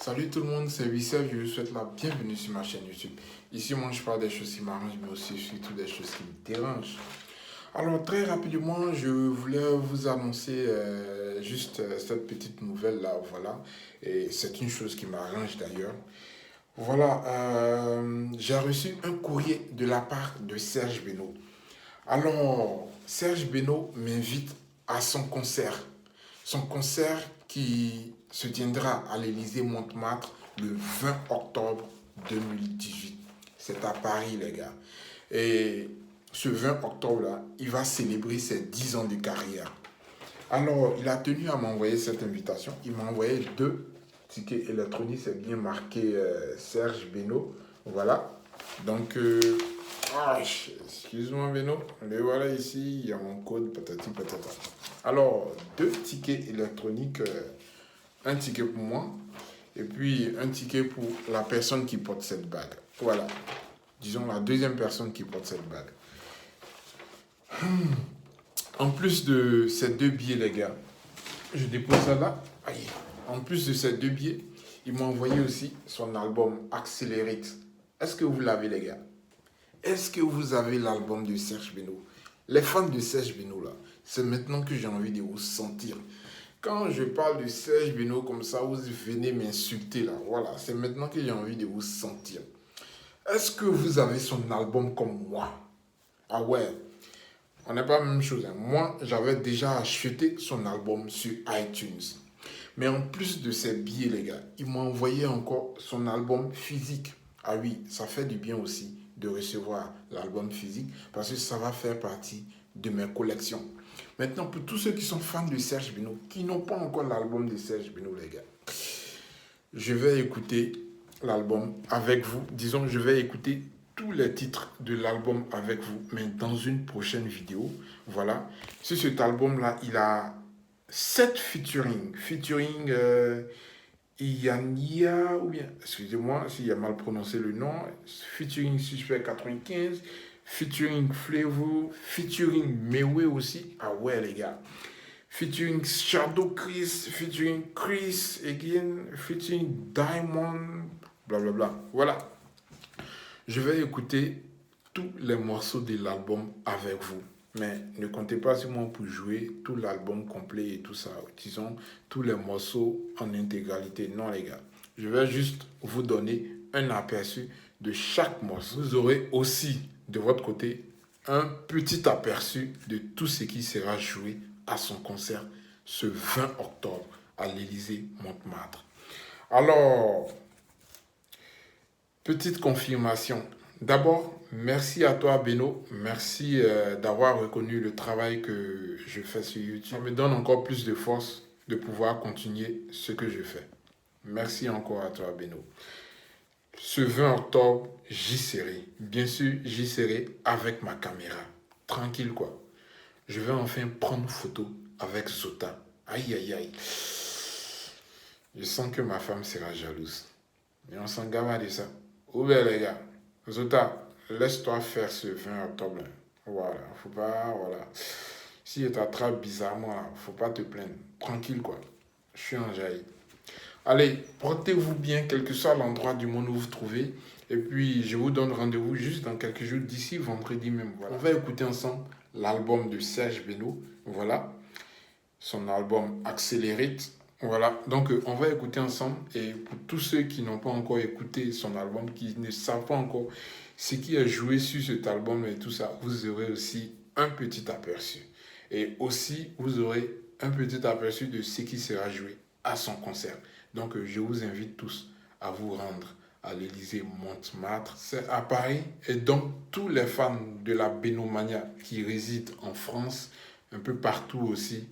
Salut tout le monde, c'est Wissef, je vous souhaite la bienvenue sur ma chaîne YouTube. Ici, moi, je parle des choses qui m'arrangent, mais aussi surtout des choses qui me dérangent. Alors, très rapidement, je voulais vous annoncer cette petite nouvelle-là, voilà. Et c'est une chose qui m'arrange d'ailleurs. Voilà, j'ai reçu un courrier de la part de Serge Beno. Alors, Serge Beno m'invite à son concert. Son concert qui se tiendra à l'Élysée-Montmartre le 20 octobre 2018. C'est à Paris, les gars. Et ce 20 octobre-là, il va célébrer ses 10 ans de carrière. Alors, il a tenu à m'envoyer cette invitation. Il m'a envoyé 2 tickets électroniques. C'est bien marqué Serge Beno. Voilà. Donc, excuse-moi Beno, mais voilà ici, il y a mon code patati patata. Alors, 2 tickets électroniques, un ticket pour moi et puis un ticket pour la personne qui porte cette bague. Voilà, disons la deuxième personne qui porte cette bague. En plus de ces 2 billets, les gars, je dépose ça là. Aïe. En plus de ces 2 billets, il m'a envoyé aussi son album Accelerate. Est-ce que vous l'avez, les gars? Est-ce que vous avez l'album de Serge Beno? Les fans de Serge Beno, là, c'est maintenant que j'ai envie de vous sentir. Quand je parle de Serge Beno comme ça, vous venez m'insulter, là. Voilà, c'est maintenant que j'ai envie de vous sentir. Est-ce que vous avez son album comme moi? Ah ouais, on n'est pas la même chose, hein. Moi, j'avais déjà acheté son album sur iTunes. Mais en plus de ces billets, les gars, il m'a envoyé encore son album physique. Ah oui, ça fait du bien aussi de recevoir l'album physique parce que ça va faire partie de mes collections. Maintenant, pour tous ceux qui sont fans de Serge Beno, qui n'ont pas encore l'album de Serge Beno, les gars, je vais écouter l'album avec vous. Disons, je vais écouter tous les titres de l'album avec vous, mais dans une prochaine vidéo. Voilà. Sur cet album-là, il a 7 featuring. Iyania, ou bien, excusez-moi s'il a mal prononcé le nom, featuring Suspect 95, featuring Flavor, featuring Mewe aussi. Ah ouais, les gars. Featuring Shadow Chris, featuring Chris again, featuring Diamond, blablabla. Voilà. Je vais écouter tous les morceaux de l'album avec vous. Mais ne comptez pas sur moi pour jouer tout l'album complet et tout ça. Disons, tous les morceaux en intégralité. Non, les gars. Je vais juste vous donner un aperçu de chaque morceau. Vous aurez aussi, de votre côté, un petit aperçu de tout ce qui sera joué à son concert ce 20 octobre à l'Élysée-Montmartre. Alors, petite confirmation. D'abord, merci à toi, Beno. Merci d'avoir reconnu le travail que je fais sur YouTube. Ça me donne encore plus de force de pouvoir continuer ce que je fais. Merci encore à toi, Beno. Ce 20 octobre, j'y serai. Bien sûr, j'y serai avec ma caméra. Tranquille, quoi. Je vais enfin prendre photo avec Zota. Aïe, aïe, aïe. Je sens que ma femme sera jalouse. Mais on s'en gamme de ça. Où bien, les gars? Zota, laisse-toi faire ce 20 octobre. Voilà, faut pas, voilà. Si elle t'attrape bizarrement, là, faut pas te plaindre. Tranquille, quoi. Je suis en jaillit. Allez, portez-vous bien, quel que soit l'endroit du monde où vous vous trouvez. Et puis, je vous donne rendez-vous juste dans quelques jours, d'ici vendredi même. Voilà. On va écouter ensemble l'album de Serge Beno. Voilà. Son album Accelerate. Voilà, donc on va écouter ensemble et pour tous ceux qui n'ont pas encore écouté son album, qui ne savent pas encore ce qui est joué sur cet album et tout ça, vous aurez aussi un petit aperçu. Et aussi, vous aurez un petit aperçu de ce qui sera joué à son concert. Donc je vous invite tous à vous rendre à l'Élysée-Montmartre. C'est à Paris et donc tous les fans de la Benomania qui résident en France, un peu partout aussi,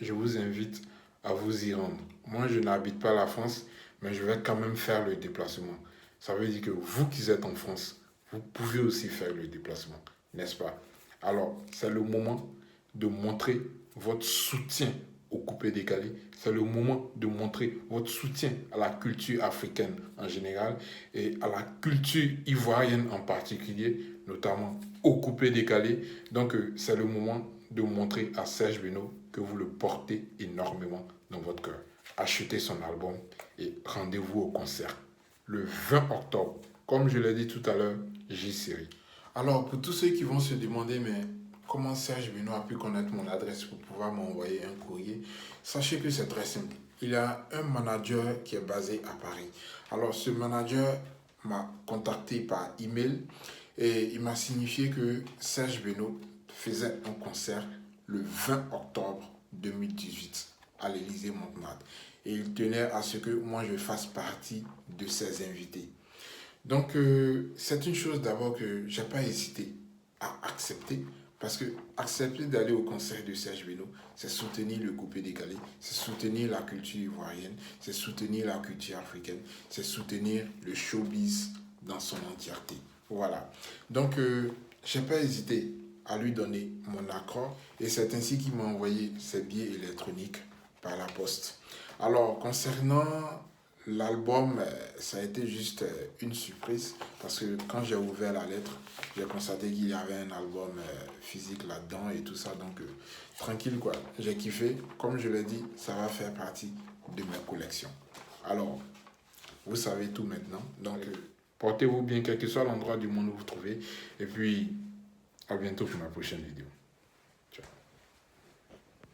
je vous invite à vous y rendre. Moi, je n'habite pas la France, mais je vais quand même faire le déplacement. Ça veut dire que vous qui êtes en France, vous pouvez aussi faire le déplacement, n'est-ce pas? Alors, c'est le moment de montrer votre soutien au coupé décalé. C'est le moment de montrer votre soutien à la culture africaine en général et à la culture ivoirienne en particulier, notamment au coupé décalé. Donc, c'est le moment de montrer à Serge Beno que vous le portez énormément dans votre cœur. Achetez son album Et rendez-vous au concert le 20 octobre. Comme je l'ai dit tout à l'heure, J-Série. Alors, pour tous ceux qui vont se demander, mais comment Serge Benoît a pu connaître mon adresse pour pouvoir m'envoyer un courrier, sachez que c'est très simple. Il y a un manager qui est basé à Paris. Alors, ce manager m'a contacté par email et il m'a signifié que Serge Benoît faisait un concert le 20 octobre 2018 à l'Élysée-Montmartre. Et il tenait à ce que moi je fasse partie de ses invités. Donc, c'est une chose d'abord que j'ai pas hésité à accepter parce que accepter d'aller au concert de Serge Benoît, c'est soutenir le coupé décalé, c'est soutenir la culture ivoirienne, c'est soutenir la culture africaine, c'est soutenir le showbiz dans son entièreté. Voilà. Donc, j'ai pas hésité à lui donner mon accord et c'est ainsi qu'il m'a envoyé ses billets électroniques par la poste. Alors, concernant l'album, ça a été juste une surprise parce que quand j'ai ouvert la lettre, j'ai constaté qu'il y avait un album physique là-dedans et tout ça. Donc, tranquille quoi. J'ai kiffé. Comme je l'ai dit, ça va faire partie de mes collections. Alors, vous savez tout maintenant. Donc, portez-vous bien, quel que soit l'endroit du monde où vous vous trouvez. Et puis, à bientôt pour ma prochaine vidéo.